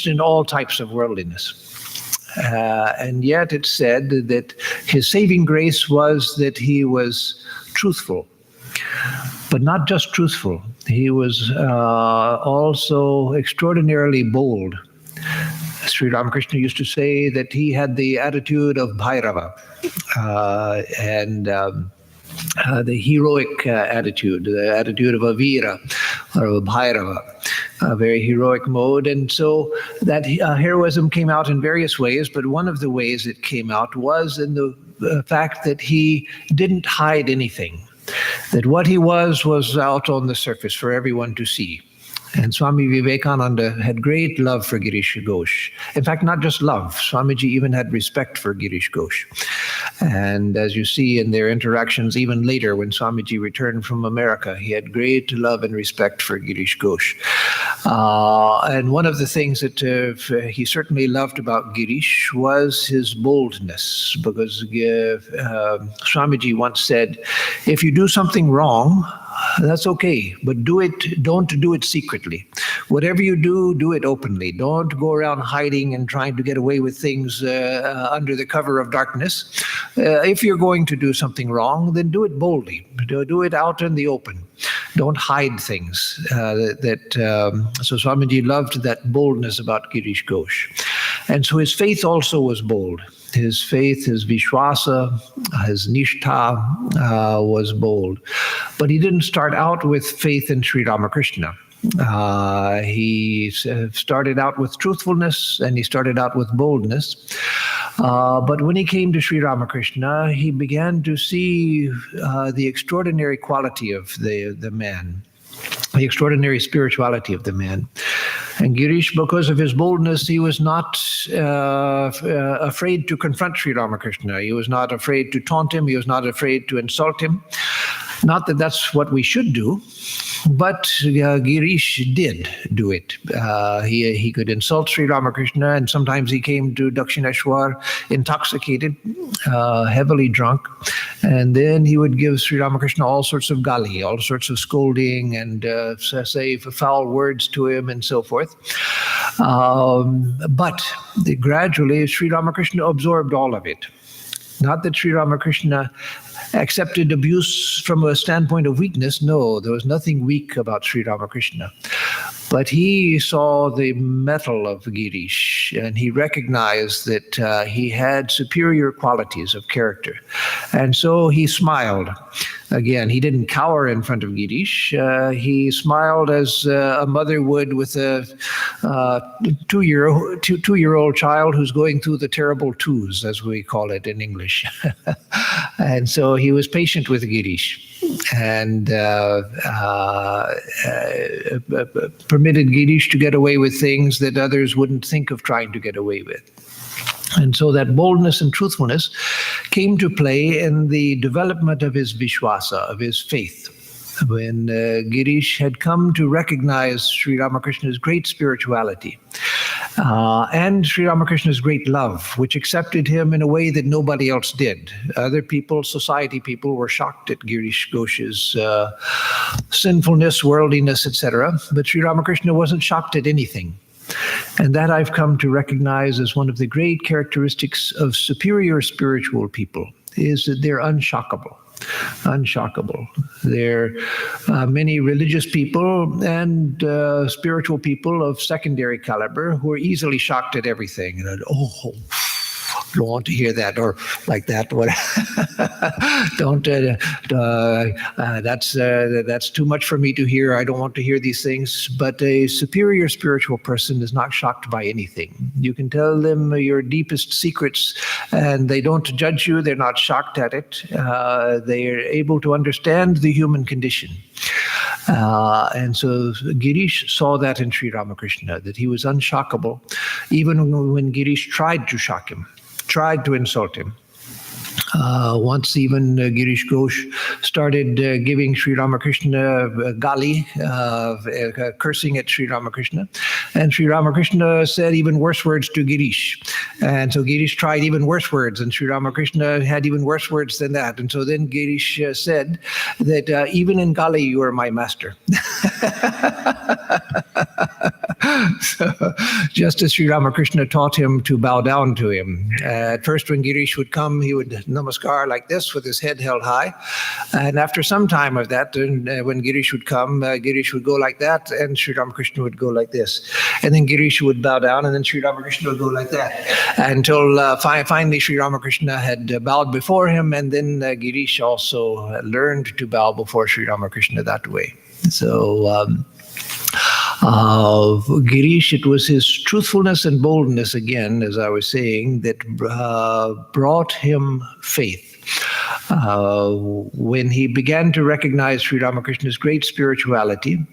engaged in all types of worldliness. And yet it's said that his saving grace was that he was truthful, but not just truthful. He was also extraordinarily bold. Sri Ramakrishna used to say that he had the attitude of Bhairava, and the heroic attitude, the attitude of a Veera or a Bhairava, a very heroic mode. And so that heroism came out in various ways, but one of the ways it came out was in the fact that he didn't hide anything, that what he was out on the surface for everyone to see. And Swami Vivekananda had great love for Girish Ghosh. In fact, not just love, Swamiji even had respect for Girish Ghosh. And as you see in their interactions even later when Swamiji returned from America, he had great love and respect for Girish Ghosh. And one of the things that he certainly loved about Girish was his boldness, because Swamiji once said, if you do something wrong, that's okay, but don't do it secretly. Whatever you do, do it openly. Don't go around hiding and trying to get away with things under the cover of darkness. If you're going to do something wrong, then do it boldly. Do it out in the open. Don't hide things. So Swamiji loved that boldness about Girish Ghosh. And so his faith also was bold. His faith, his Vishwasa, his Nishtha was bold. But he didn't start out with faith in Sri Ramakrishna. He started out with truthfulness and he started out with boldness. But when he came to Sri Ramakrishna, he began to see the extraordinary quality of the man, the extraordinary spirituality of the man. And Girish, because of his boldness, he was not afraid to confront Sri Ramakrishna. He was not afraid to taunt him. He was not afraid to insult him. Not that that's what we should do, but Girish did do it. He could insult Sri Ramakrishna, and sometimes he came to Dakshineshwar intoxicated, heavily drunk, and then he would give Sri Ramakrishna all sorts of gali, all sorts of scolding, and say foul words to him and so forth. But gradually Sri Ramakrishna absorbed all of it. Not that Sri Ramakrishna accepted abuse from a standpoint of weakness. No, there was nothing weak about Sri Ramakrishna. But he saw the mettle of Girish, and he recognized that he had superior qualities of character. And so he smiled. Again, he didn't cower in front of Girish. He smiled as a mother would with a two-year-old child who's going through the terrible twos, as we call it in English. And so he was patient with Girish and permitted Girish to get away with things that others wouldn't think of trying to get away with. And so that boldness and truthfulness came to play in the development of his Vishwasa, of his faith. When Girish had come to recognize Sri Ramakrishna's great spirituality and Sri Ramakrishna's great love, which accepted him in a way that nobody else did. Other people, society people, were shocked at Girish Ghosh's sinfulness, worldliness, etc. But Sri Ramakrishna wasn't shocked at anything. And that I've come to recognize as one of the great characteristics of superior spiritual people, is that they're unshockable. Unshockable. There are many religious people and spiritual people of secondary caliber who are easily shocked at everything. And don't want to hear that, or like that. Don't. That's too much for me to hear. I don't want to hear these things. But a superior spiritual person is not shocked by anything. You can tell them your deepest secrets, and they don't judge you. They're not shocked at it. They are able to understand the human condition. And so Girish saw that in Sri Ramakrishna, that he was unshockable, even when Girish tried to shock him, tried to insult him. Once even Girish Ghosh started giving Sri Ramakrishna gali, cursing at Sri Ramakrishna. And Sri Ramakrishna said even worse words to Girish. And so Girish tried even worse words, and Sri Ramakrishna had even worse words than that. And so then Girish said that even in gali, you are my master. So, just as Sri Ramakrishna taught him to bow down to him. At first, when Girish would come, he would namaskar like this with his head held high. And after some time of that, when Girish would come, Girish would go like that, and Sri Ramakrishna would go like this. And then Girish would bow down, and then Sri Ramakrishna would go like that. Until finally Sri Ramakrishna had bowed before him, and then Girish also learned to bow before Sri Ramakrishna that way. So Girish, it was his truthfulness and boldness, again, as I was saying, that brought him faith. When he began to recognize Sri Ramakrishna's great spirituality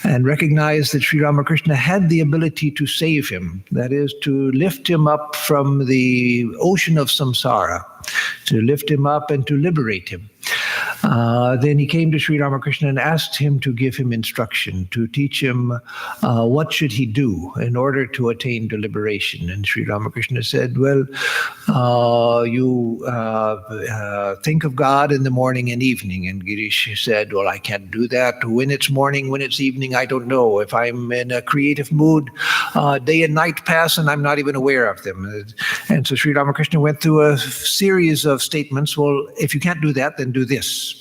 and recognize that Sri Ramakrishna had the ability to save him, that is, to lift him up from the ocean of samsara, to lift him up and to liberate him. Then he came to Sri Ramakrishna and asked him to give him instruction, to teach him what should he do in order to attain to liberation. And Sri Ramakrishna said, well, you think of God in the morning and evening. And Girish said, well, I can't do that. When it's morning, when it's evening, I don't know. If I'm in a creative mood, day and night pass and I'm not even aware of them. And so Sri Ramakrishna went through a series of statements. Well, if you can't do that, then do this.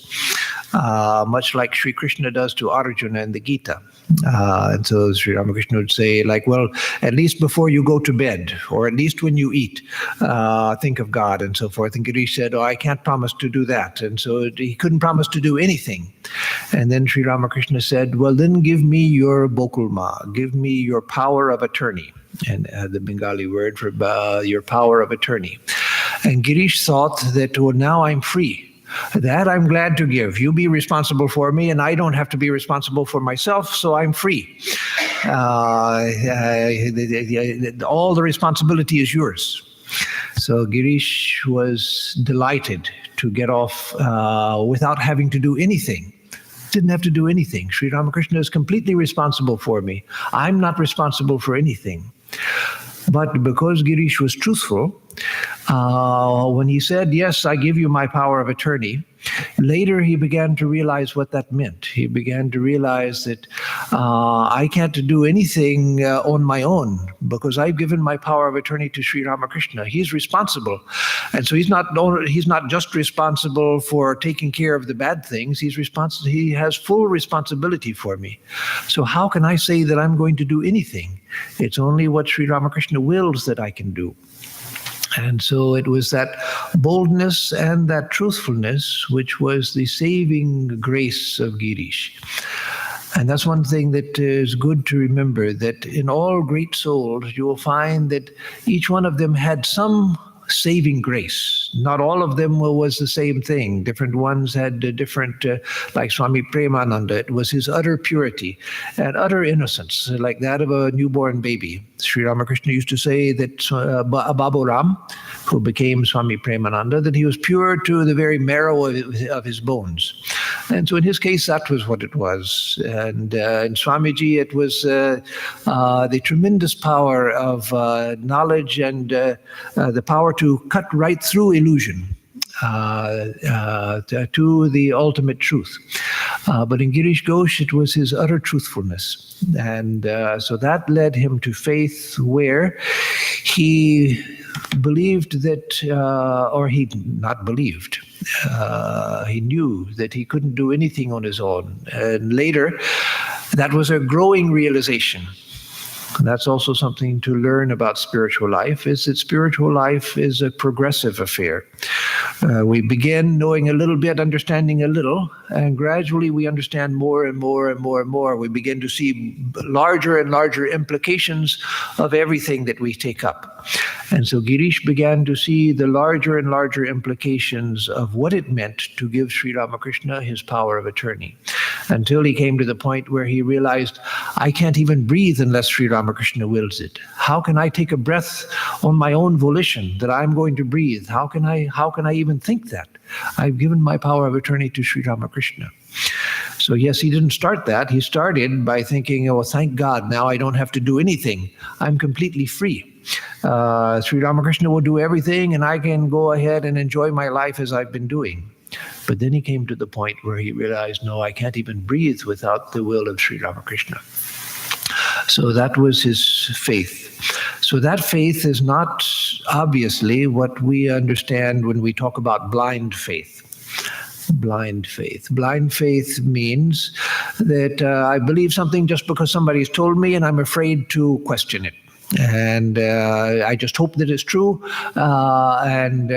Much like Sri Krishna does to Arjuna in the Gita. And so Sri Ramakrishna would say, like, well, at least before you go to bed, or at least when you eat, think of God, and so forth. And Girish said, oh, I can't promise to do that. And so he couldn't promise to do anything. And then Sri Ramakrishna said, well, then give me your bokulma, give me your power of attorney. And the Bengali word for your power of attorney. And Girish thought that, well, now I'm free. That I'm glad to give. You be responsible for me, and I don't have to be responsible for myself, so I'm free. All the responsibility is yours. So Girish was delighted to get off without having to do anything. Didn't have to do anything. Sri Ramakrishna is completely responsible for me. I'm not responsible for anything. But because Girish was truthful, when he said, yes, I give you my power of attorney, later he began to realize what that meant. He began to realize that I can't do anything on my own because I've given my power of attorney to Sri Ramakrishna. He's responsible. And so he's not just responsible for taking care of the bad things. He has full responsibility for me. So how can I say that I'm going to do anything? It's only what Sri Ramakrishna wills that I can do. And so it was that boldness and that truthfulness which was the saving grace of Girish. And that's one thing that is good to remember, that in all great souls, you will find that each one of them had some saving grace. Not all of them was the same thing. Different ones had different, like Swami Premananda, it was his utter purity and utter innocence, like that of a newborn baby. Sri Ramakrishna used to say that Babu Ram, who became Swami Premananda, that he was pure to the very marrow of his bones. And so in his case, that was what it was. And in Swamiji, it was the tremendous power of knowledge and the power to cut right through illusion to the ultimate truth. But in Girish Ghosh, it was his utter truthfulness. And so that led him to faith where he believed that, or he not believed, he knew that he couldn't do anything on his own. And later, that was a growing realization. And that's also something to learn about spiritual life, is that spiritual life is a progressive affair. We begin knowing a little bit, understanding a little, and gradually we understand more and more and more and more. We begin to see larger and larger implications of everything that we take up. And so Girish began to see the larger and larger implications of what it meant to give Sri Ramakrishna his power of attorney, until he came to the point where he realized, I can't even breathe unless Sri Ramakrishna wills it. How can I take a breath on my own volition that I'm going to breathe? How can I even think that? I've given my power of attorney to Sri Ramakrishna. So yes, he didn't start that. He started by thinking, oh, thank God, now I don't have to do anything. I'm completely free. Sri Ramakrishna will do everything and I can go ahead and enjoy my life as I've been doing. But then he came to the point where he realized, no, I can't even breathe without the will of Sri Ramakrishna. So that was his faith. So that faith is not obviously what we understand when we talk about blind faith. Blind faith. Blind faith means that I believe something just because somebody's told me and I'm afraid to question it. And I just hope that it's true, and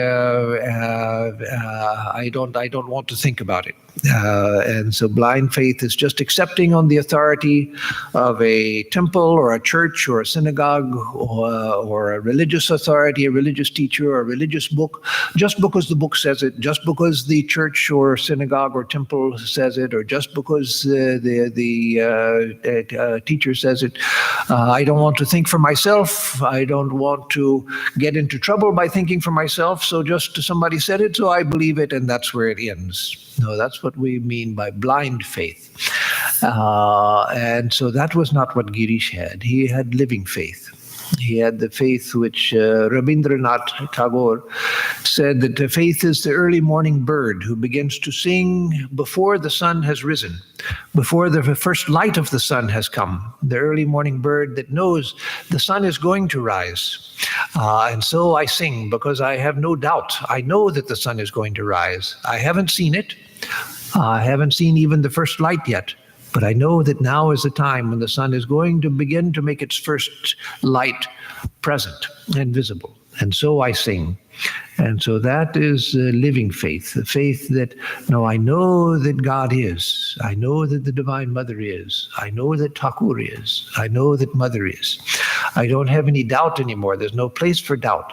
I don't want to think about it. And so blind faith is just accepting on the authority of a temple or a church or a synagogue or a religious authority, a religious teacher or a religious book, just because the book says it, just because the church or synagogue or temple says it, or just because the teacher says it. I don't want to think for myself. I don't want to get into trouble by thinking for myself. So just somebody said it, so I believe it, and that's where it ends. No, that's what we mean by blind faith. And so that was not what Girish had. He had living faith. He had the faith which Rabindranath Tagore said that the faith is the early morning bird who begins to sing before the sun has risen, before the first light of the sun has come. The early morning bird that knows the sun is going to rise. And so I sing because I have no doubt. I know that the sun is going to rise. I haven't seen it. I haven't seen even the first light yet. But I know that now is the time when the sun is going to begin to make its first light present and visible. And so I sing. And so that is living faith, the faith that, no, I know that God is. I know that the Divine Mother is. I know that Thakur is. I know that Mother is. I don't have any doubt anymore. There's no place for doubt.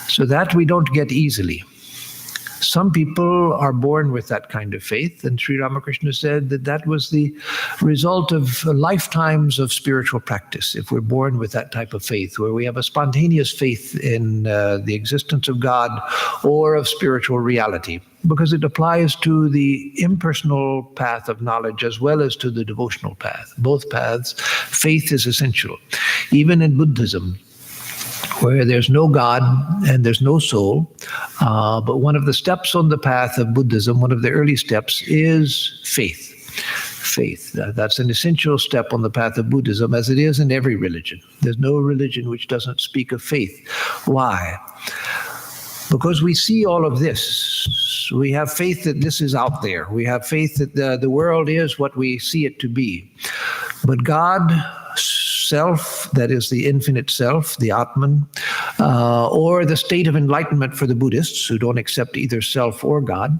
So that we don't get easily. Some people are born with that kind of faith, and Sri Ramakrishna said that that was the result of lifetimes of spiritual practice. If we're born with that type of faith, where we have a spontaneous faith in the existence of God or of spiritual reality, because it applies to the impersonal path of knowledge as well as to the devotional path. Both paths, faith is essential. Even in Buddhism, where there's no God and there's no soul. But one of the steps on the path of Buddhism, one of the early steps, is faith. Faith. That's an essential step on the path of Buddhism, as it is in every religion. There's no religion which doesn't speak of faith. Why? Because we see all of this. We have faith that this is out there. We have faith that the world is what we see it to be. But God, self, that is the infinite self, the Atman, or the state of enlightenment for the Buddhists who don't accept either self or God,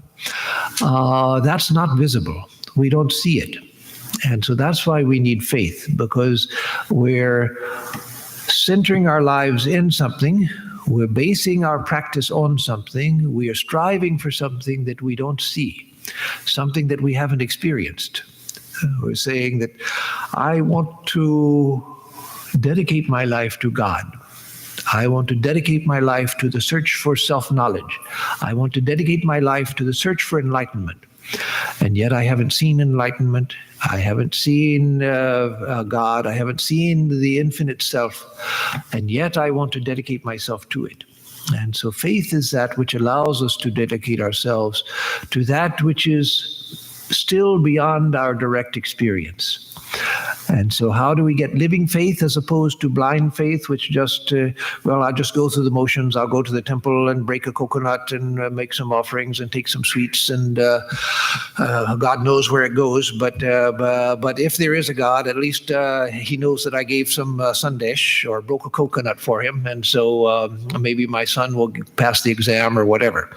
that's not visible. We don't see it. And so that's why we need faith, because we're centering our lives in something, we're basing our practice on something, we are striving for something that we don't see, something that we haven't experienced. We're saying that I want to dedicate my life to God. I want to dedicate my life to the search for self-knowledge. I want to dedicate my life to the search for enlightenment. And yet I haven't seen enlightenment. I haven't seen God. I haven't seen the infinite self. And yet I want to dedicate myself to it. And so faith is that which allows us to dedicate ourselves to that which is still beyond our direct experience. And so how do we get living faith as opposed to blind faith, which just, I'll just go through the motions. I'll go to the temple and break a coconut and make some offerings and take some sweets, and God knows where it goes. But if there is a God, at least he knows that I gave some sandesh or broke a coconut for him, and so maybe my son will pass the exam or whatever.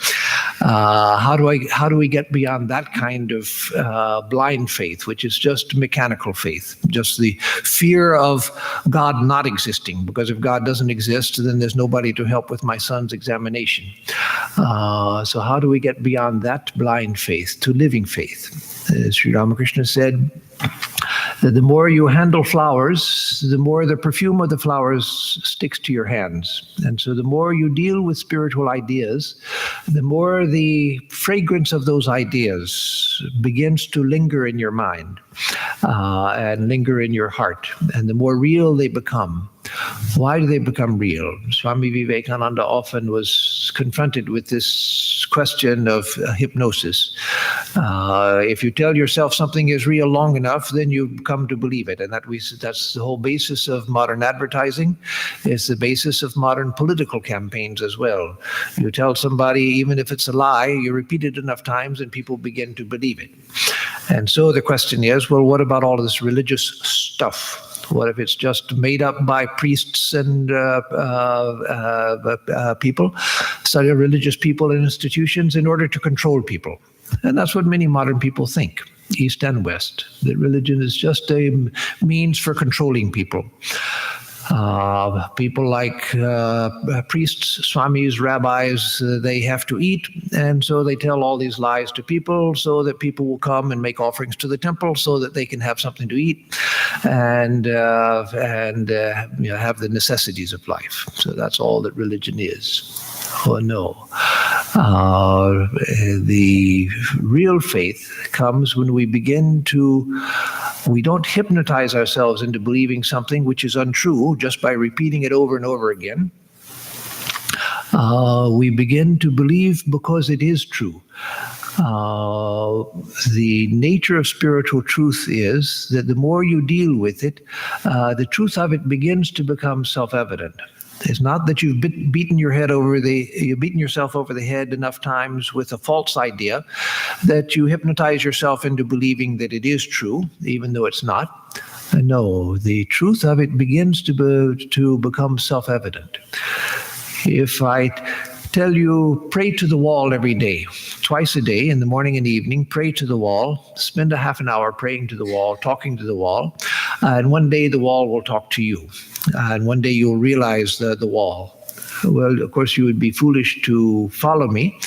How do we get beyond that kind of blind faith, which is just mechanical faith, just the fear of God not existing? Because if God doesn't exist, then there's nobody to help with my son's examination. So how do we get beyond that blind faith to living faith? Sri Ramakrishna said that the more you handle flowers, the more the perfume of the flowers sticks to your hands. And so the more you deal with spiritual ideas, the more the fragrance of those ideas begins to linger in your mind and linger in your heart, and the more real they become. Why do they become real? Swami Vivekananda often was confronted with this question of hypnosis. If you tell yourself something is real long enough, then you come to believe it. And that's the whole basis of modern advertising. It's the basis of modern political campaigns as well. You tell somebody, even if it's a lie, you repeat it enough times and people begin to believe it. And so the question is, well, what about all of this religious stuff? What if it's just made up by priests and people, such religious people and institutions, in order to control people? And that's what many modern people think, East and West, that religion is just a means for controlling people. People like priests, swamis, rabbis, they have to eat, and so they tell all these lies to people so that people will come and make offerings to the temple so that they can have something to eat and have the necessities of life. So that's all that religion is. Oh no. The real faith comes when we don't hypnotize ourselves into believing something which is untrue just by repeating it over and over again. We begin to believe because it is true. The nature of spiritual truth is that the more you deal with it, the truth of it begins to become self-evident. It's not that you've beaten yourself over the head enough times with a false idea that you hypnotize yourself into believing that it is true, even though it's not. No, the truth of it begins to become self-evident. If I tell you, pray to the wall every day, twice a day, in the morning and evening, pray to the wall, spend a half an hour praying to the wall, talking to the wall, and one day the wall will talk to you. And one day you'll realize the wall. Well, of course, you would be foolish to follow me.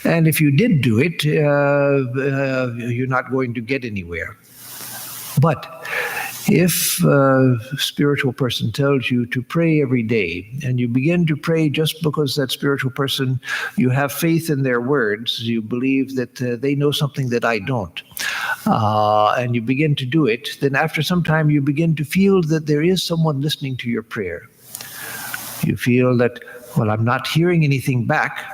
And if you did do it, you're not going to get anywhere. But if a spiritual person tells you to pray every day, and you begin to pray just because that spiritual person, you have faith in their words, you believe that they know something that I don't, and you begin to do it, then after some time you begin to feel that there is someone listening to your prayer. You feel that, well, I'm not hearing anything back.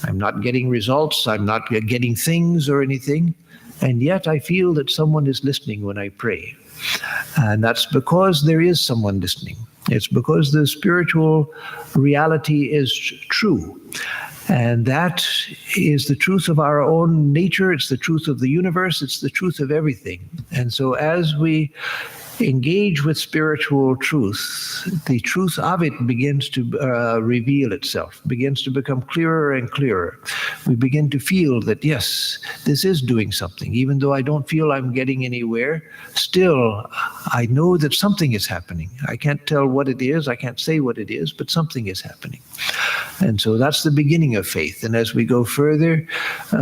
I'm not getting results. I'm not getting things or anything. And yet I feel that someone is listening when I pray. And that's because there is someone listening. It's because the spiritual reality is true. And that is the truth of our own nature. It's the truth of the universe. It's the truth of everything. And so as we engage with spiritual truth, the truth of it begins to reveal itself, begins to become clearer and clearer. We begin to feel that, yes, this is doing something. Even though I don't feel I'm getting anywhere, still I know that something is happening. I can't tell what it is, I can't say what it is, but something is happening. And so that's the beginning of faith. And as we go further,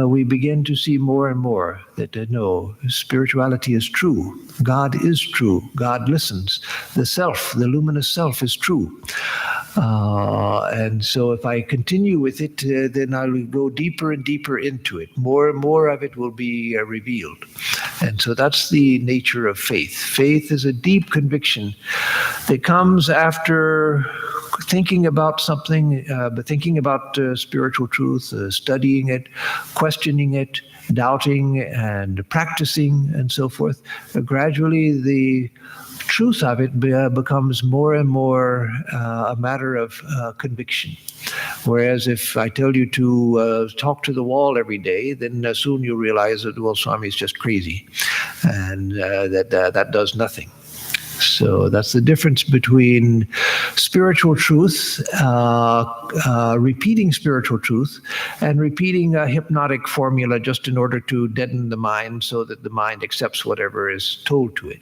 we begin to see more and more that no, spirituality is true. God is true. God listens. The self, the luminous self, is true. And so if I continue with it, then I'll go deeper and deeper into it. More and more of it will be revealed. And so that's the nature of faith. Faith is a deep conviction that comes after thinking about something, but thinking about spiritual truth, studying it, questioning it, doubting and practicing and so forth. Gradually the truth of it becomes more and more a matter of conviction. Whereas if I tell you to talk to the wall every day, then soon you'll realize that, well, Swami is just crazy, and that does nothing. So that's the difference between spiritual truth, repeating spiritual truth, and repeating a hypnotic formula just in order to deaden the mind so that the mind accepts whatever is told to it.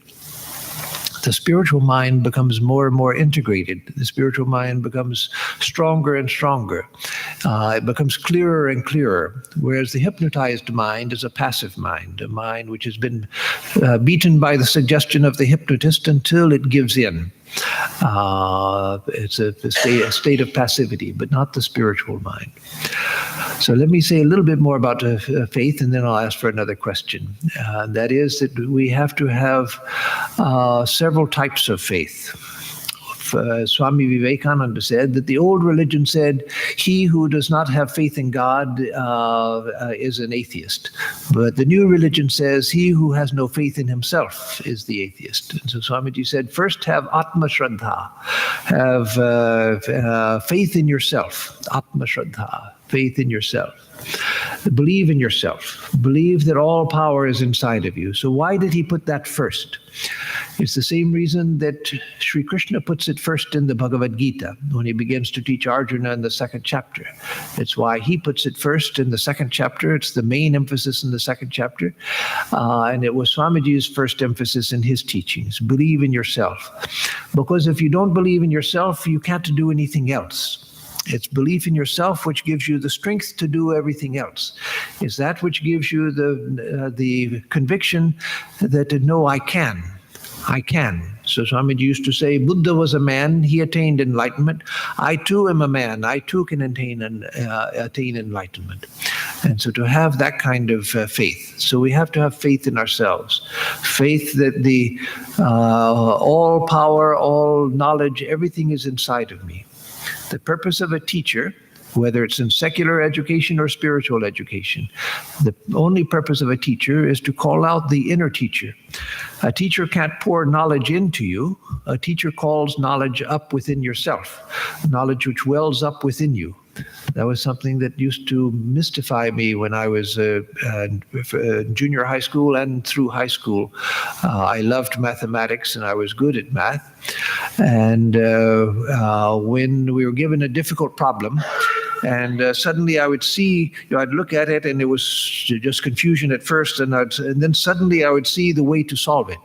The spiritual mind becomes more and more integrated. The spiritual mind becomes stronger and stronger. It becomes clearer and clearer, whereas the hypnotized mind is a passive mind, a mind which has been beaten by the suggestion of the hypnotist until it gives in. It's a state of passivity, but not the spiritual mind. So let me say a little bit more about faith, and then I'll ask for another question. That is that we have to have several types of faith. Swami Vivekananda said that the old religion said, he who does not have faith in God is an atheist. But the new religion says, he who has no faith in himself is the atheist. And so Swamiji said, first have Atma Shraddha, have faith in yourself. Atma Shraddha, faith in yourself. Believe in yourself. Believe that all power is inside of you. So why did he put that first? It's the same reason that Sri Krishna puts it first in the Bhagavad Gita when he begins to teach Arjuna in the second chapter. It's why he puts it first in the second chapter. It's the main emphasis in the second chapter. And it was Swamiji's first emphasis in his teachings. Believe in yourself. Because if you don't believe in yourself, you can't do anything else. It's belief in yourself which gives you the strength to do everything else. It's that which gives you the conviction that, no, I can. I can. So Swamiji used to say, Buddha was a man, he attained enlightenment. I too am a man, I too can attain enlightenment. And so to have that kind of faith. So we have to have faith in ourselves. Faith that the all power, all knowledge, everything is inside of me. The purpose of a teacher, whether it's in secular education or spiritual education, the only purpose of a teacher is to call out the inner teacher. A teacher can't pour knowledge into you. A teacher calls knowledge up within yourself, knowledge which wells up within you. That was something that used to mystify me when I was junior high school and through high school. I loved mathematics and I was good at math. And when we were given a difficult problem, and suddenly I would see, I'd look at it and it was just confusion at first, and then suddenly I would see the way to solve it.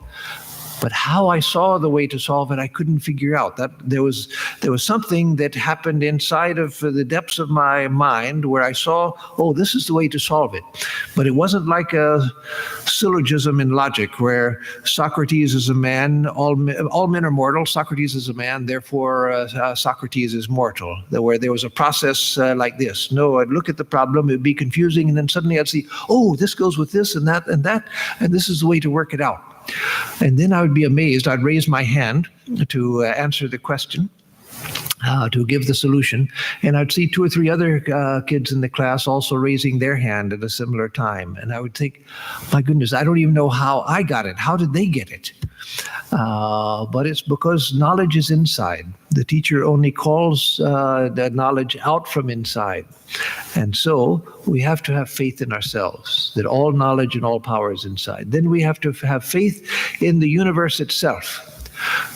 But how I saw the way to solve it, I couldn't figure out. That there was something that happened inside of the depths of my mind where I saw, oh, this is the way to solve it. But it wasn't like a syllogism in logic where Socrates is a man, all men are mortal, Socrates is a man, therefore Socrates is mortal. Where there was a process like this. No, I'd look at the problem, it'd be confusing, and then suddenly I'd see, oh, this goes with this and that, and this is the way to work it out. And then I would be amazed. I'd raise my hand to answer the question, to give the solution. And I'd see 2 or 3 other kids in the class also raising their hand at a similar time. And I would think, my goodness, I don't even know how I got it. How did they get it? But it's because knowledge is inside. The teacher only calls the knowledge out from inside. And so we have to have faith in ourselves, that all knowledge and all power is inside. Then we have to have faith in the universe itself.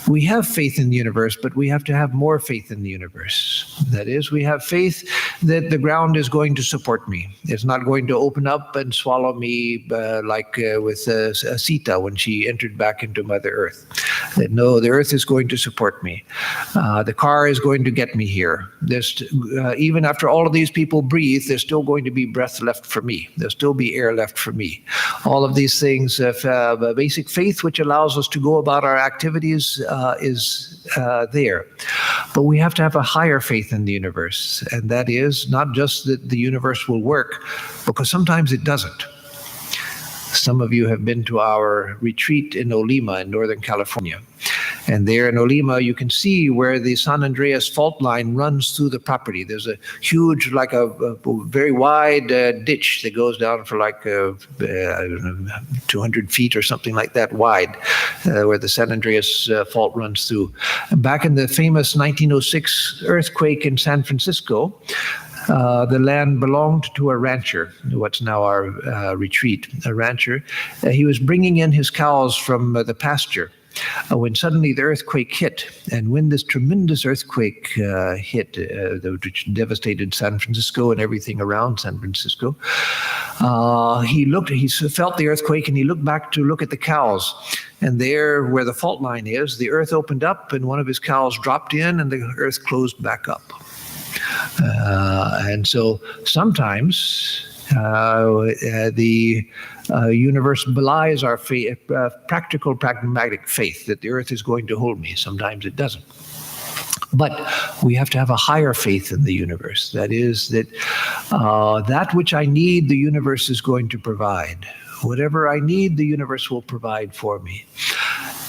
We have faith in the universe, but we have to have more faith in the universe. That is, we have faith that the ground is going to support me. It's not going to open up and swallow me like with Sita when she entered back into Mother Earth. That no, the earth is going to support me. The car is going to get me here. Even after all of these people breathe, there's still going to be breath left for me. There'll still be air left for me. All of these things, basic faith which allows us to go about our activities is there. But we have to have a higher faith in the universe. And that is not just that the universe will work, because sometimes it doesn't. Some of you have been to our retreat in Olima in Northern California. And there in Olima, you can see where the San Andreas fault line runs through the property. There's a huge, like a very wide ditch that goes down for like 200 feet or something like that wide, where the San Andreas fault runs through. And back in the famous 1906 earthquake in San Francisco, the land belonged to a rancher, what's now our retreat, a rancher. He was bringing in his cows from the pasture when suddenly the earthquake hit. And when this tremendous earthquake hit, which devastated San Francisco and everything around San Francisco, he felt the earthquake and he looked back to look at the cows. And there, where the fault line is, the earth opened up and one of his cows dropped in and the earth closed back up. And so sometimes the universe belies our faith, practical, pragmatic faith that the earth is going to hold me. Sometimes it doesn't. But we have to have a higher faith in the universe. That is, that that which I need, the universe is going to provide. Whatever I need, the universe will provide for me.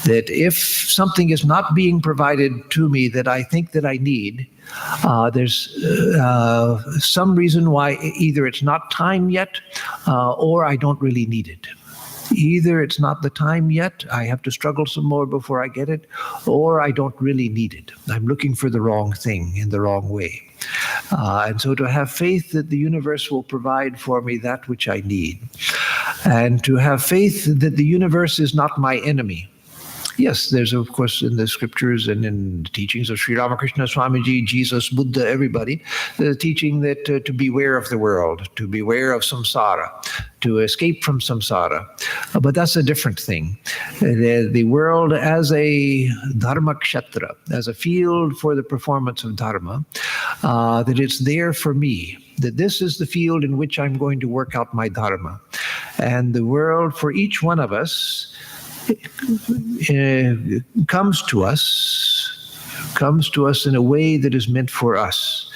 that if something is not being provided to me that I think that I need, there's some reason why either it's not time yet or I don't really need it. Either it's not the time yet, I have to struggle some more before I get it, or I don't really need it. I'm looking for the wrong thing in the wrong way. And so to have faith that the universe will provide for me that which I need, and to have faith that the universe is not my enemy. Yes, there's of course in the scriptures and in the teachings of Sri Ramakrishna Swamiji, Jesus, Buddha, everybody, the teaching that to beware of the world, to beware of samsara, to escape from samsara. But that's a different thing. The world as a dharma kshetra, as a field for the performance of dharma, that it's there for me, that this is the field in which I'm going to work out my dharma. And the world for each one of us comes to us in a way that is meant for us.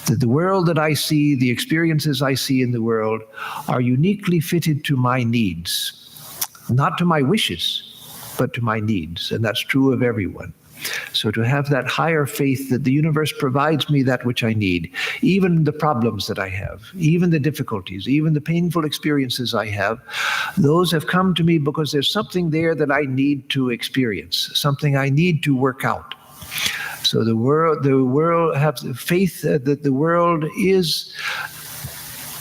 That the world that I see, the experiences I see in the world, are uniquely fitted to my needs, not to my wishes, but to my needs. And that's true of everyone. So to have that higher faith that the universe provides me that which I need, even the problems that I have, even the difficulties, even the painful experiences I have, those have come to me because there's something there that I need to experience, something I need to work out. So the world have faith that the world is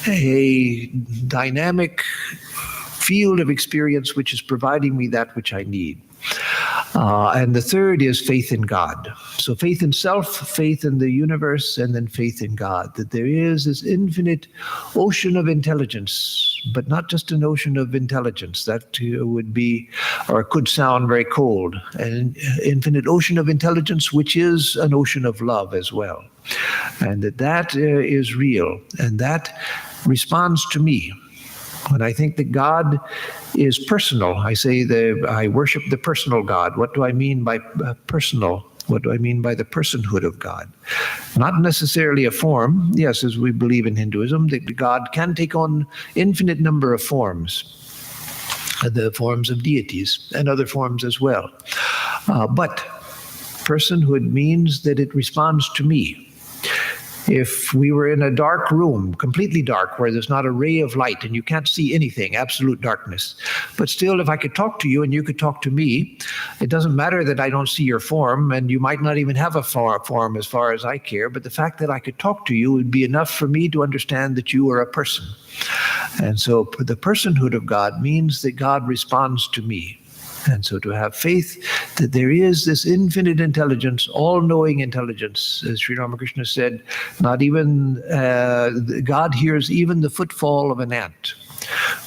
a dynamic field of experience which is providing me that which I need. And the third is faith in God. So faith in self, faith in the universe, and then faith in God. That there is this infinite ocean of intelligence, but not just an ocean of intelligence. That would be, or could sound very cold. An infinite ocean of intelligence, which is an ocean of love as well. And that is real. And that responds to me. When I think that God is personal, I say I worship the personal God. What do I mean by personal? What do I mean by the personhood of God? Not necessarily a form. Yes, as we believe in Hinduism, that God can take on infinite number of forms, the forms of deities and other forms as well. But personhood means that it responds to me. If we were in a dark room, completely dark, where there's not a ray of light and you can't see anything, absolute darkness, but still if I could talk to you and you could talk to me, it doesn't matter that I don't see your form, and you might not even have a form as far as I care, but the fact that I could talk to you would be enough for me to understand that you are a person. And so the personhood of God means that God responds to me. And so to have faith that there is this infinite intelligence, all-knowing intelligence, as Sri Ramakrishna said, not even, God hears even the footfall of an ant.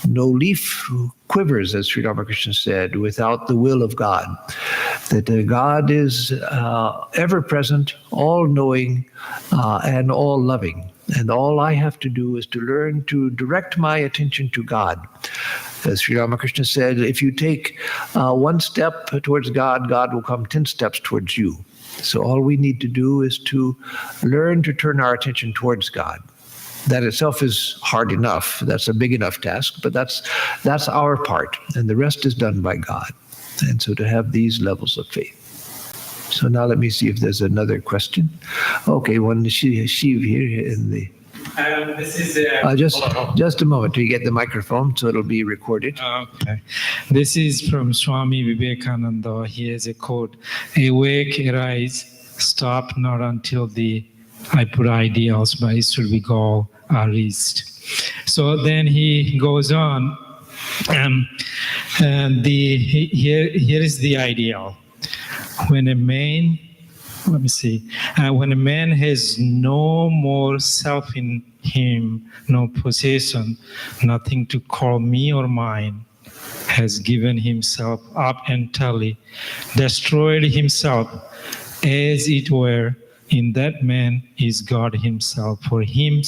No leaf quivers, as Sri Ramakrishna said, without the will of God. That God is ever-present, all-knowing, and all-loving. And all I have to do is to learn to direct my attention to God. As Sri Ramakrishna said, if you take one step towards God, God will come 10 steps towards you. So all we need to do is to learn to turn our attention towards God. That itself is hard enough. That's a big enough task, but that's our part, and the rest is done by God. And so to have these levels of faith. So now let me see if there's another question. Okay, one Shiv here in the. This is just a moment to get the microphone, so it'll be recorded. Okay. This is from Swami Vivekananda. He has a quote: "Awake, arise, stop not until I put ideals by Ishwar goal are reached." So then he goes on, and here is the ideal. When a man has no more self in him, no possession, nothing to call me or mine, has given himself up entirely, destroyed himself, as it were, in that man is God himself. For in him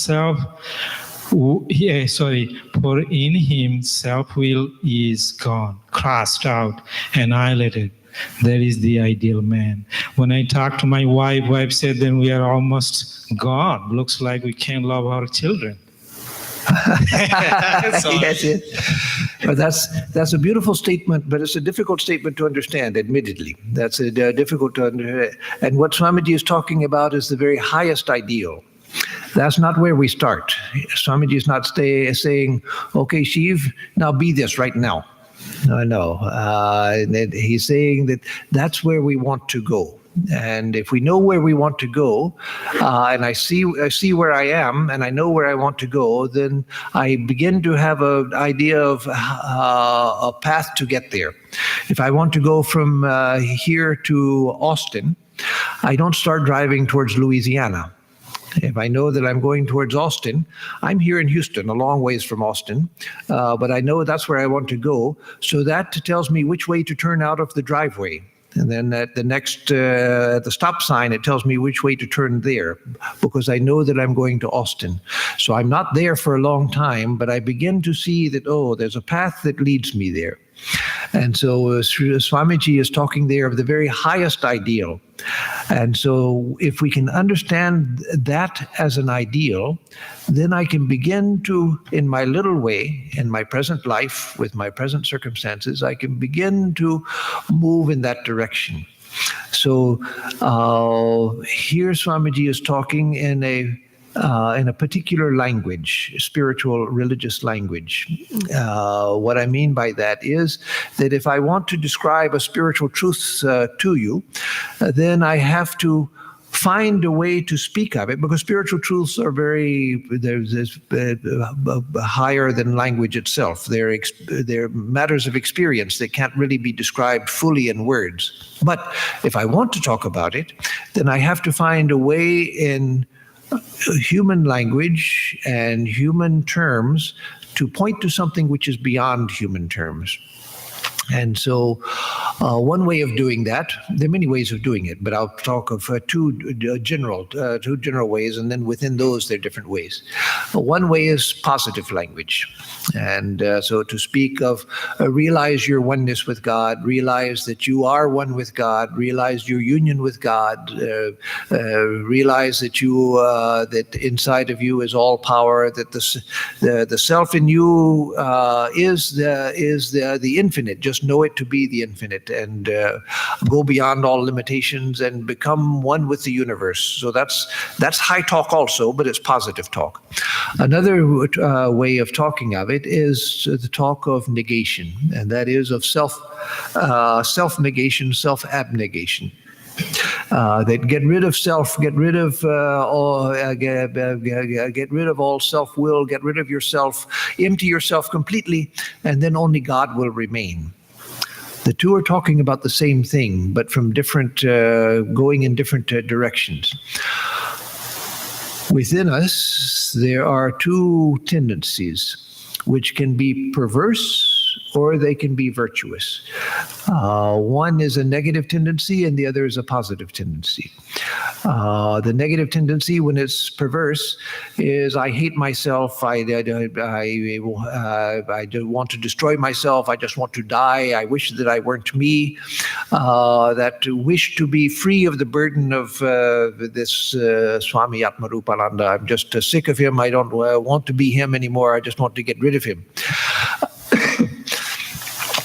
self-will is gone, cast out, annihilated. That is the ideal man. When I talked to my wife said, then we are almost gone. Looks like we can't love our children. Yes, yes. But that's a beautiful statement, but it's a difficult statement to understand, admittedly. That's difficult to understand. And what Swamiji is talking about is the very highest ideal. That's not where we start. Swamiji is not saying, okay, Shiv, now be this right now. No. He's saying that that's where we want to go. And if we know where we want to go, and I see where I am, and I know where I want to go, then I begin to have an idea of a path to get there. If I want to go from here to Austin, I don't start driving towards Louisiana. If I know that I'm going towards Austin, I'm here in Houston, a long ways from Austin, but I know that's where I want to go. So that tells me which way to turn out of the driveway. And then at the next, the stop sign, it tells me which way to turn there, because I know that I'm going to Austin. So I'm not there for a long time, but I begin to see that, oh, there's a path that leads me there. And so Swamiji is talking there of the very highest ideal. And so if we can understand that as an ideal, then I can begin to, in my little way, in my present life, with my present circumstances, I can begin to move in that direction. So here Swamiji is talking in a particular language, spiritual, religious language. What I mean by that is that if I want to describe a spiritual truth to you, then I have to find a way to speak of it, because spiritual truths are there's higher than language itself. They're matters of experience that can't really be described fully in words. But if I want to talk about it, then I have to find a way in human language and human terms to point to something which is beyond human terms. And so one way of doing that, there are many ways of doing it, but I'll talk of two general ways, and then within those there are different ways. One way is positive language. And so to speak of realize your oneness with God, realize that you are one with God, realize your union with God, realize that that inside of you is all power, that the self in you is the infinite. Just know it to be the infinite, and go beyond all limitations and become one with the universe. So that's high talk also, but it's positive talk. Another way of talking of it is the talk of negation, and that is of self-negation, self-abnegation. That get rid of self, get rid of all self-will, get rid of yourself, empty yourself completely, and then only God will remain. The two are talking about the same thing, but from different, going in different directions. Within us, there are two tendencies, which can be perverse or they can be virtuous. One is a negative tendency and the other is a positive tendency. The negative tendency, when it's perverse, is I hate myself, I want to destroy myself, I just want to die, I wish that I weren't me. That wish to be free of the burden of this Swami Atmarupananda. I'm just sick of him, I don't want to be him anymore, I just want to get rid of him.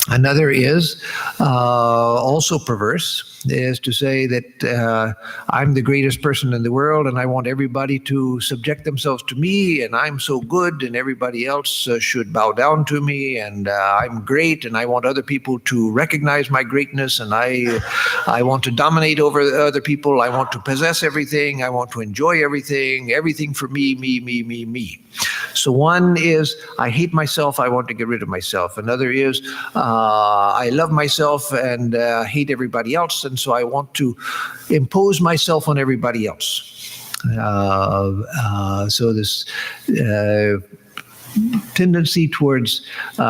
Another is also perverse, is to say that I'm the greatest person in the world and I want everybody to subject themselves to me, and I'm so good and everybody else should bow down to me, and I'm great and I want other people to recognize my greatness, and I want to dominate over other people, I want to possess everything, I want to enjoy everything for me. So one is I hate myself, I want to get rid of myself. Another is I love myself and hate everybody else, and so I want to impose myself on everybody else. So this tendency towards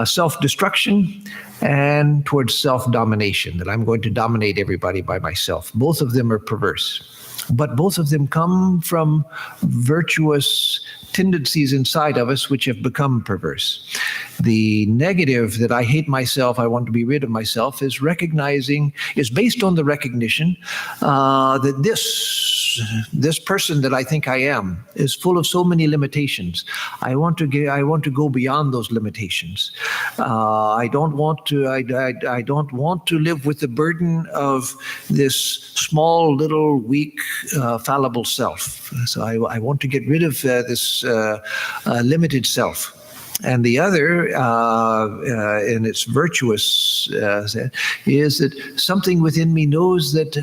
self-destruction and towards self-domination, that I'm going to dominate everybody by myself. Both of them are perverse. But both of them come from virtuous tendencies inside of us which have become perverse. The negative, that I hate myself, I want to be rid of myself, is based on the recognition that this this person that I think I am is full of so many limitations. I want to go beyond those limitations. I don't want to live with the burden of this small, little, weak, fallible self. So I want to get rid of this limited self. And the other, in its virtuous, is that something within me knows that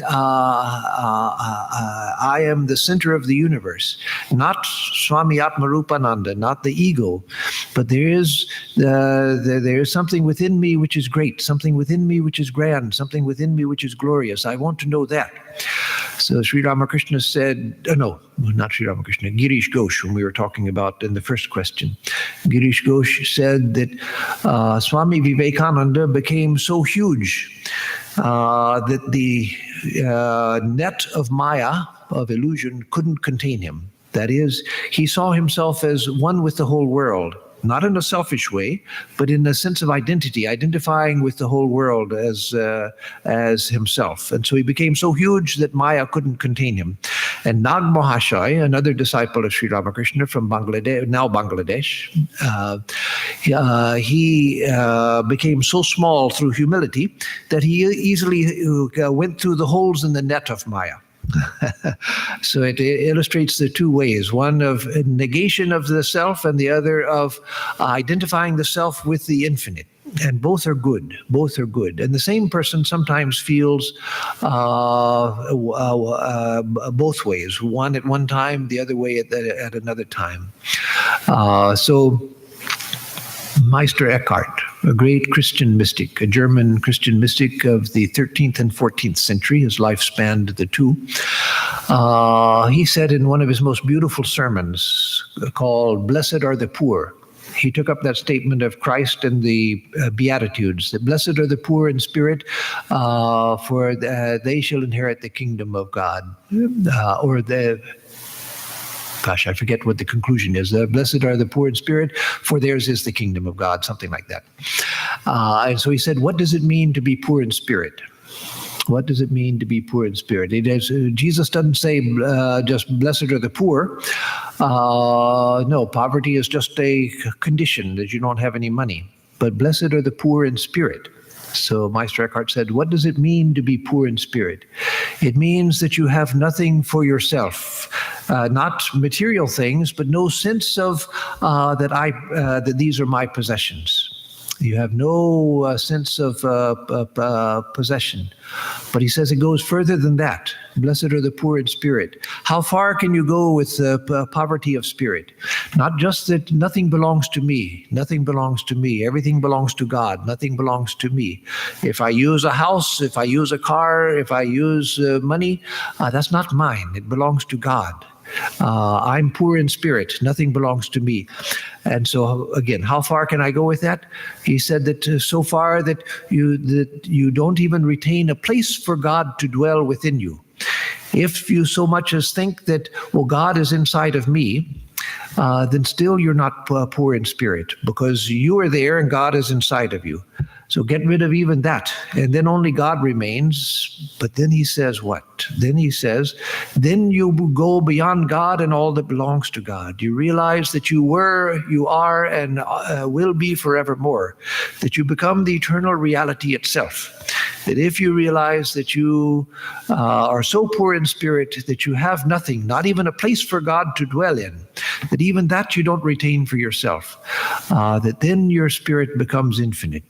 I am the center of the universe, not Swami Atmarupananda, not the ego, but there is something within me which is great, something within me which is grand, something within me which is glorious. I want to know that. So Sri Ramakrishna said, no, not Sri Ramakrishna, Girish Ghosh, when we were talking about in the first question. Girish Ghosh said that Swami Vivekananda became so huge that the net of Maya, of illusion, couldn't contain him. That is, he saw himself as one with the whole world. Not in a selfish way, but in a sense of identity, identifying with the whole world as himself. And so he became so huge that Maya couldn't contain him. And Nag Mahashaya, another disciple of Sri Ramakrishna from Bangladesh, now Bangladesh, he became so small through humility that he easily went through the holes in the net of Maya. So it illustrates the two ways, one of negation of the self and the other of identifying the self with the infinite. And both are good. Both are good. And the same person sometimes feels both ways, one at one time, the other way at another time. So Meister Eckhart, a great Christian mystic, a German Christian mystic of the 13th and 14th century. His life spanned the two. He said in one of his most beautiful sermons called Blessed Are the Poor, he took up that statement of Christ in the Beatitudes, that blessed are the poor in spirit, for they shall inherit the kingdom of God. Gosh, I forget what the conclusion is. Blessed are the poor in spirit, for theirs is the kingdom of God, something like that. And so he said, what does it mean to be poor in spirit? What does it mean to be poor in spirit? Jesus doesn't say just blessed are the poor. No, poverty is just a condition that you don't have any money. But blessed are the poor in spirit. So Meister Eckhart said, what does it mean to be poor in spirit? It means that you have nothing for yourself, not material things, but no sense of that these are my possessions. You have no sense of possession. But he says it goes further than that. Blessed are the poor in spirit. How far can you go with poverty of spirit? Not just that nothing belongs to me. Nothing belongs to me. Everything belongs to God. Nothing belongs to me. If I use a house, if I use a car, if I use money, that's not mine. It belongs to God. I'm poor in spirit. Nothing belongs to me. And so again, how far can I go with that? He said that so far that you don't even retain a place for God to dwell within you. If you so much as think that, well, God is inside of me, then still you're not poor in spirit, because you are there and God is inside of you. So get rid of even that, and then only God remains. But then he says what? Then he says, then you go beyond God and all that belongs to God. You realize that you were, you are, and will be forevermore, that you become the eternal reality itself. That if you realize that you are so poor in spirit that you have nothing, not even a place for God to dwell in, that even that you don't retain for yourself, that then your spirit becomes infinite.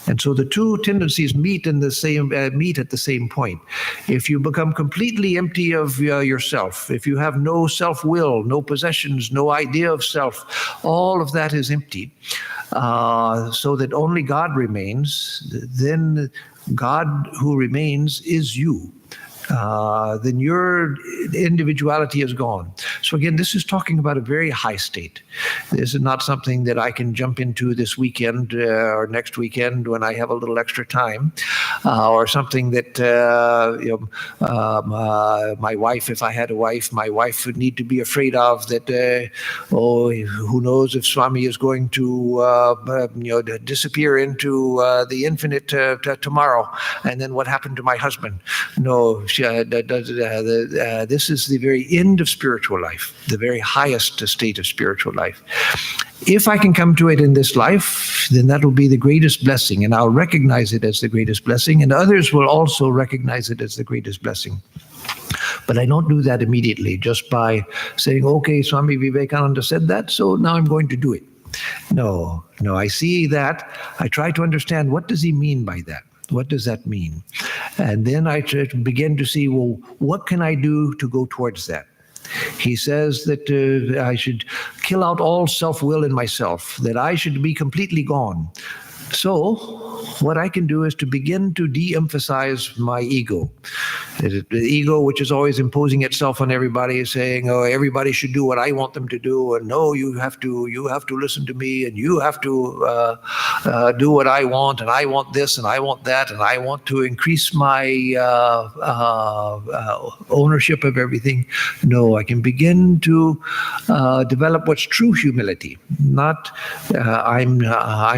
And so the two tendencies meet at the same point. If you become completely empty of yourself, if you have no self-will, no possessions, no idea of self, all of that is empty, so that only God remains, then God who remains is you. Then your individuality is gone. So again, this is talking about a very high state. This is not something that I can jump into this weekend or next weekend when I have a little extra time, or something that my wife, if I had a wife, my wife would need to be afraid of that. Who knows if Swami is going to disappear into the infinite tomorrow, and then what happened to my husband? No, this is the very end of spiritual life, the very highest state of spiritual life. If I can come to it in this life, then that will be the greatest blessing, and I'll recognize it as the greatest blessing, and others will also recognize it as the greatest blessing. But I don't do that immediately just by saying, okay, Swami Vivekananda said that, so now I'm going to do it. No, I see that. I try to understand, what does he mean by that? What does that mean? And then I begin to see, well, what can I do to go towards that? He says that I should kill out all self-will in myself, that I should be completely gone. So what I can do is to begin to de-emphasize my ego. The ego, which is always imposing itself on everybody, saying, "Oh, everybody should do what I want them to do," and "No, you have to listen to me, and you have to do what I want, and I want this, and I want that, and I want to increase my ownership of everything." No, I can begin to develop what's true humility. Not I'm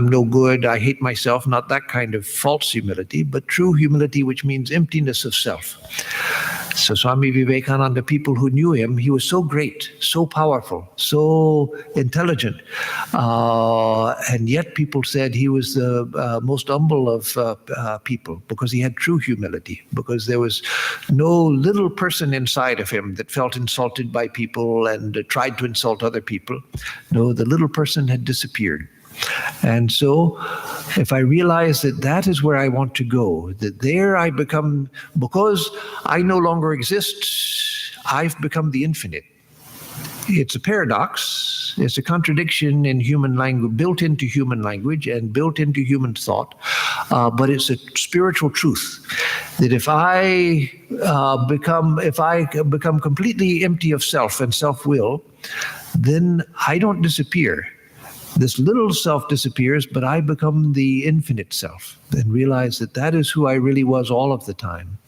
no good, I hate myself. Not that kind of false humility, but true humility, which means emptiness of self. So Swami Vivekananda, people who knew him, he was so great, so powerful, so intelligent, and yet people said he was the most humble of people, because he had true humility, because there was no little person inside of him that felt insulted by people and tried to insult other people. No, the little person had disappeared. And so if I realize that that is where I want to go, that there I become, because I no longer exist, I've become the infinite. It's a paradox. It's a contradiction in human language, built into human language and built into human thought. But it's a spiritual truth that if I become completely empty of self and self-will, then I don't disappear. This little self disappears, but I become the infinite self and realize that that is who I really was all of the time.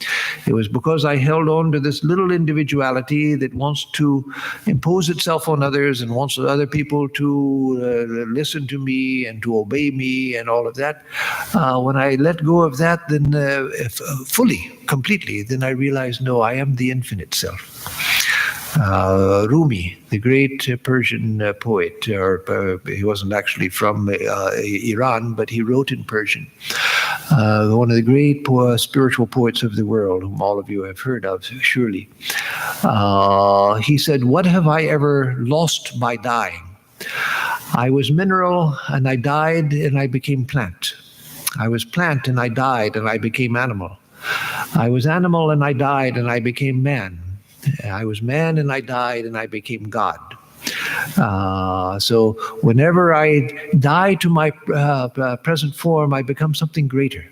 It was because I held on to this little individuality that wants to impose itself on others and wants other people to listen to me and to obey me and all of that. When I let go of that, then fully, completely, then I realize, no, I am the infinite self. Rumi, the great Persian poet, or he wasn't actually from Iran, but he wrote in Persian. One of the great spiritual poets of the world, whom all of you have heard of, surely. He said, "What have I ever lost by dying? I was mineral, and I died, and I became plant. I was plant, and I died, and I became animal. I was animal, and I died, and I became man. I was man and I died and I became God." So whenever I die to my present form, I become something greater.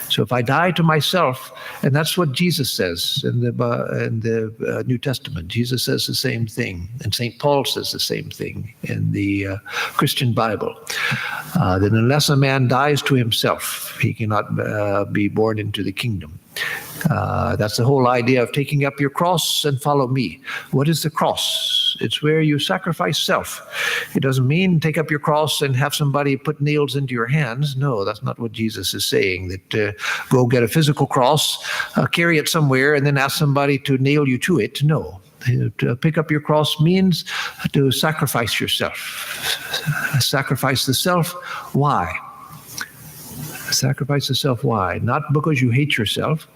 So if I die to myself, and that's what Jesus says in the New Testament. Jesus says the same thing, and St. Paul says the same thing in the Christian Bible. That unless a man dies to himself, he cannot be born into the kingdom. That's the whole idea of taking up your cross and follow me. What is the cross? It's where you sacrifice self. It doesn't mean take up your cross and have somebody put nails into your hands. No, that's not what Jesus is saying, that go get a physical cross, carry it somewhere, and then ask somebody to nail you to it. No. To pick up your cross means to sacrifice yourself. Sacrifice the self. Why? Sacrifice the self. Why? Not because you hate yourself,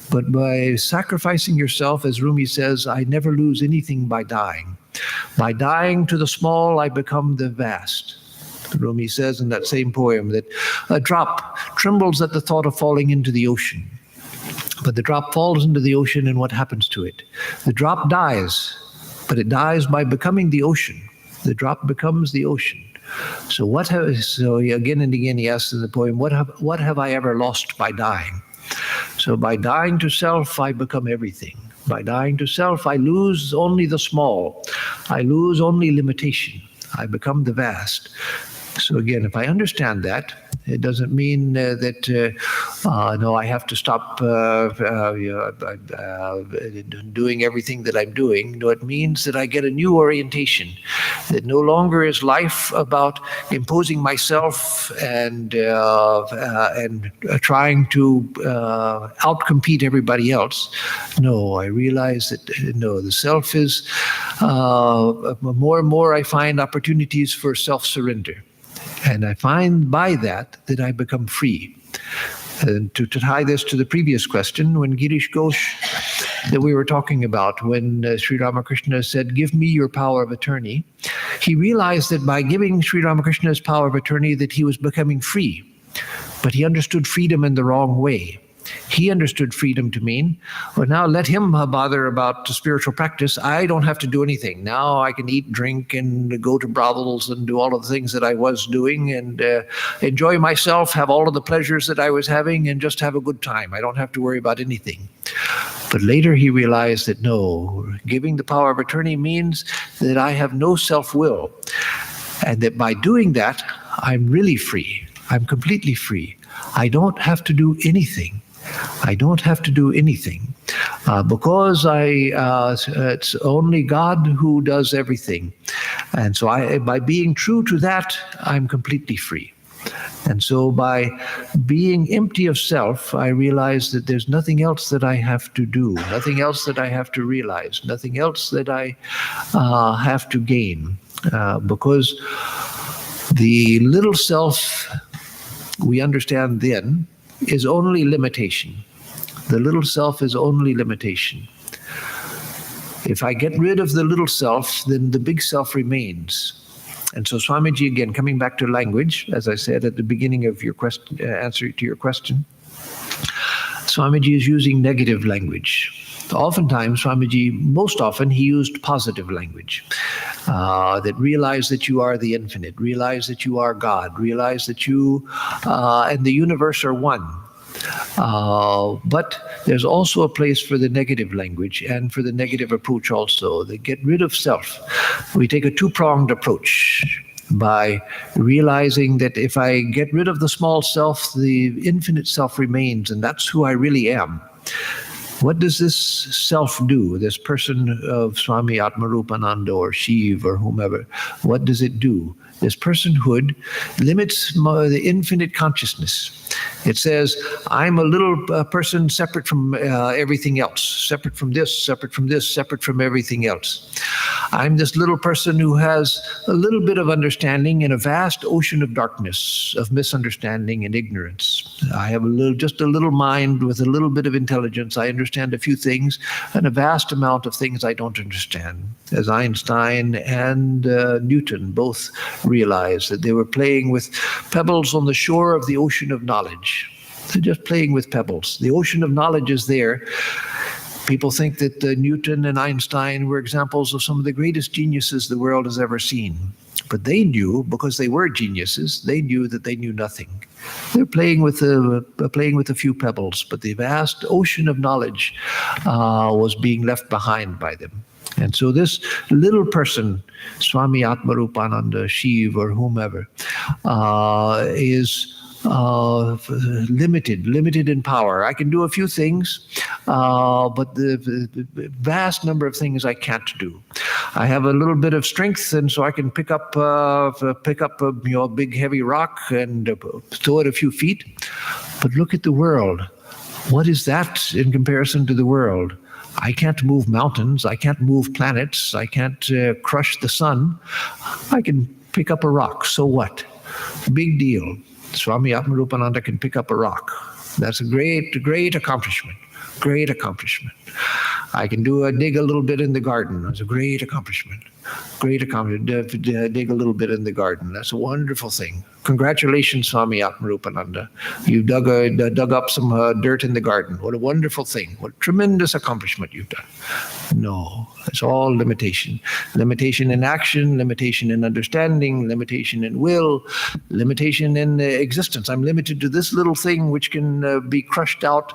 but by sacrificing yourself, as Rumi says, I never lose anything by dying. By dying to the small, I become the vast. Rumi says in that same poem that a drop trembles at the thought of falling into the ocean. But the drop falls into the ocean, and what happens to it? The drop dies, but it dies by becoming the ocean. The drop becomes the ocean. So again and again he asks in the poem, what have I ever lost by dying? So by dying to self, I become everything. By dying to self, I lose only the small. I lose only limitation. I become the vast. So again, if I understand that, It doesn't mean that no, I have to stop doing everything that I'm doing. No, it means that I get a new orientation. That no longer is life about imposing myself and trying to outcompete everybody else. No, I realize that no, the self is more and more I find opportunities for self-surrender. And I find by that I become free. And to tie this to the previous question, when Girish Ghosh, that we were talking about, when Sri Ramakrishna said, "Give me your power of attorney," he realized that by giving Sri Ramakrishna his power of attorney that he was becoming free. But he understood freedom in the wrong way. He understood freedom to mean, well, now let him bother about spiritual practice. I don't have to do anything. Now I can eat, drink, and go to brothels and do all of the things that I was doing and enjoy myself, have all of the pleasures that I was having, and just have a good time. I don't have to worry about anything. But later he realized that no, giving the power of attorney means that I have no self-will. And that by doing that, I'm really free. I'm completely free. I don't have to do anything. I don't have to do anything because it's only God who does everything. And so by being true to that, I'm completely free. And so by being empty of self, I realize that there's nothing else that I have to do, nothing else that I have to realize, nothing else that I have to gain. Because the little self we understand then is only limitation. The little self is only limitation. If I get rid of the little self, then the big self remains. And so Swamiji, again, coming back to language, as I said at the beginning of your question, answer to your question, Swamiji is using negative language. Oftentimes, Swamiji, most often, he used positive language. That realize that you are the infinite, realize that you are God, realize that you and the universe are one. But there's also a place for the negative language and for the negative approach also. They get rid of self. We take a two-pronged approach by realizing that if I get rid of the small self, the infinite self remains, and that's who I really am. What does this self do, this person of Swami Atmarupananda or Shiv or whomever, what does it do? This personhood limits the infinite consciousness. It says, I'm a little person separate from everything else, separate from this, separate from this, separate from everything else. I'm this little person who has a little bit of understanding in a vast ocean of darkness, of misunderstanding and ignorance. I have just a little mind with a little bit of intelligence. I understand a few things and a vast amount of things I don't understand. As Einstein and Newton both realized that they were playing with pebbles on the shore of the ocean of knowledge. They're just playing with pebbles. The ocean of knowledge is there. People think that Newton and Einstein were examples of some of the greatest geniuses the world has ever seen. But they knew, because they were geniuses, they knew that they knew nothing. They're playing with a few pebbles, but the vast ocean of knowledge was being left behind by them. And so this little person, Swami Atmarupananda, Shiv, or whomever, is limited in power. I can do a few things, but the vast number of things I can't do. I have a little bit of strength, and so I can pick up a big heavy rock and throw it a few feet. But look at the world. What is that in comparison to the world? I can't move mountains. I can't move planets. I can't crush the sun. I can pick up a rock. So what? Big deal. Swami Atmarupananda can pick up a rock. That's a great accomplishment. Great accomplishment. I can dig a little bit in the garden. That's a great accomplishment. Great accomplishment. Dig a little bit in the garden. That's a wonderful thing. Congratulations, Swami Atmarupananda. You dug up some dirt in the garden. What a wonderful thing. What a tremendous accomplishment you've done. No, it's all limitation. Limitation in action, limitation in understanding, limitation in will, limitation in existence. I'm limited to this little thing which can be crushed out.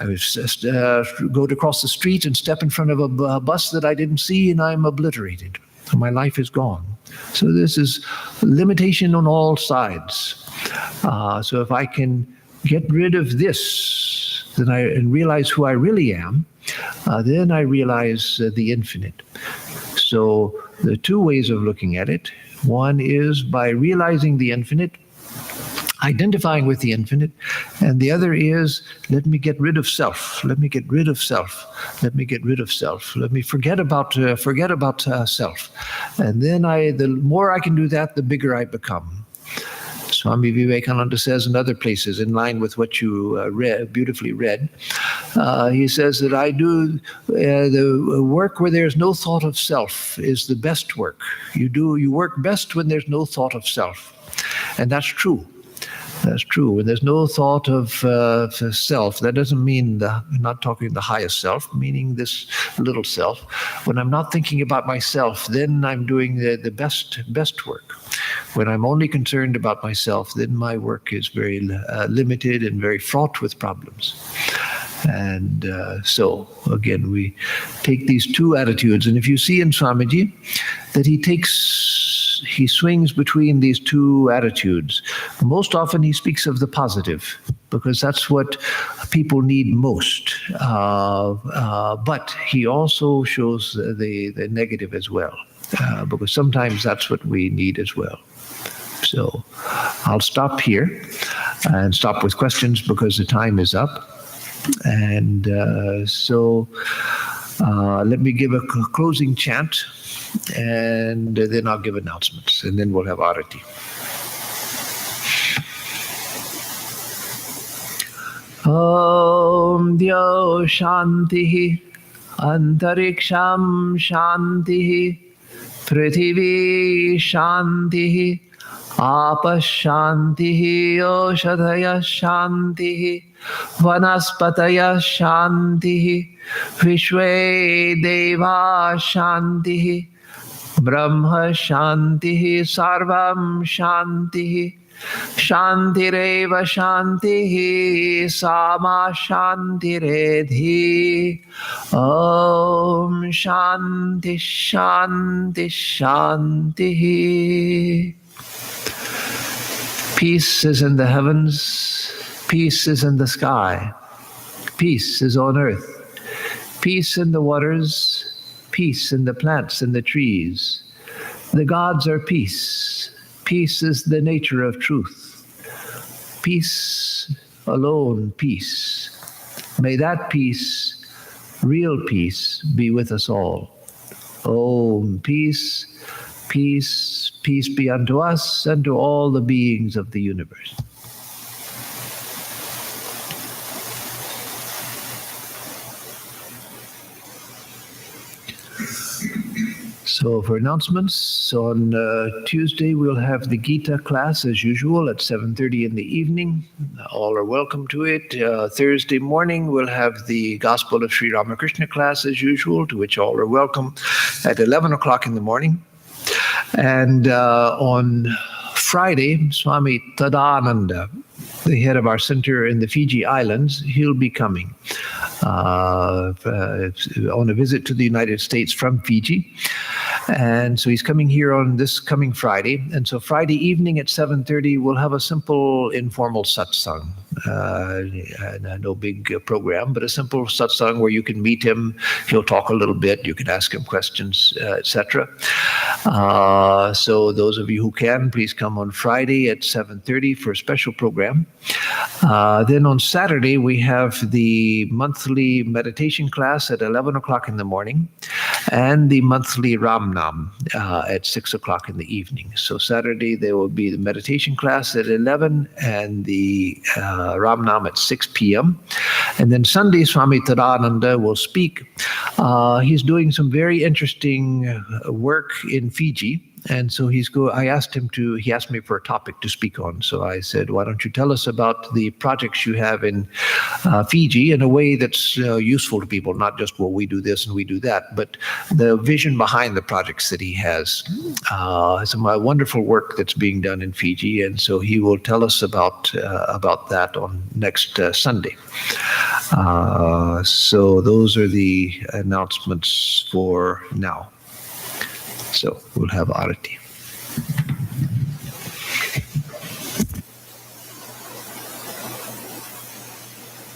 I was just go across the street and step in front of a bus that I didn't see, and I'm obliterated. my life is gone. So this is limitation on all sides. So if I can get rid of this, then and realize who I really am, then I realize the infinite. So there are two ways of looking at it. One is by realizing the infinite, identifying with the infinite, and the other is, let me get rid of self. Let me get rid of self. Let me get rid of self. Let me forget about self. And then the more I can do that, the bigger I become. Swami Vivekananda says in other places, in line with what you beautifully read, he says that I do the work where there's no thought of self is the best work. You work best when there's no thought of self, and that's true. That's true. When there's no thought of self, that doesn't mean not talking the highest self, meaning this little self. When I'm not thinking about myself, then I'm doing the best work. When I'm only concerned about myself, then my work is very limited and very fraught with problems. And so, again, we take these two attitudes. And if you see in Swamiji that he swings between these two attitudes. Most often he speaks of the positive, because that's what people need most. But he also shows the negative as well, because sometimes that's what we need as well. So I'll stop here and stop with questions because the time is up. And let me give a closing chant, and then I'll give announcements, and then we'll have Arati. Om Dyo Shantihi Antariksham Shantihi Prithvi Shantihi Apashantihi Oshadhaya Shantihi Vanaspataya Shantihi Vishwe Deva Shantihi Brahma Shantihi Sarvam Shantihi Shantireva Shantihi Sama Shantiredhi Om Shanti Shanti Shantihi. Peace is in the heavens, peace is in the sky, peace is on earth, peace in the waters, peace in the plants and the trees. The gods are peace. Peace is the nature of truth. Peace alone, peace. May that peace, real peace, be with us all. Om, peace, peace, peace be unto us and to all the beings of the universe. So for announcements, on Tuesday we'll have the Gita class as usual at 7:30 in the evening. All are welcome to it. Thursday morning we'll have the Gospel of Sri Ramakrishna class as usual, to which all are welcome, at 11 o'clock in the morning. And on Friday, Swami Tadananda, the head of our center in the Fiji Islands, he'll be coming on a visit to the United States from Fiji. And so he's coming here on this coming Friday. And so Friday evening at 7:30, we'll have a simple informal satsang. No big program, but a simple satsang where you can meet him. He'll talk a little bit. You can ask him questions, etc. So those of you who can, please come on Friday at 7:30 for a special program. Then on Saturday, we have the monthly meditation class at 11 o'clock in the morning, and the monthly Ram Nam at 6 o'clock in the evening. So Saturday, there will be the meditation class at 11 and the Ram Nam at 6 p.m. And then Sunday, Swami Tadananda will speak. He's doing some very interesting work in Fiji. And so he asked me for a topic to speak on. So I said, why don't you tell us about the projects you have in Fiji in a way that's useful to people, not just, well, we do this and we do that, but the vision behind the projects that he has. Some wonderful work that's being done in Fiji. And so he will tell us about that on next Sunday. So those are the announcements for now. So we'll have Arati.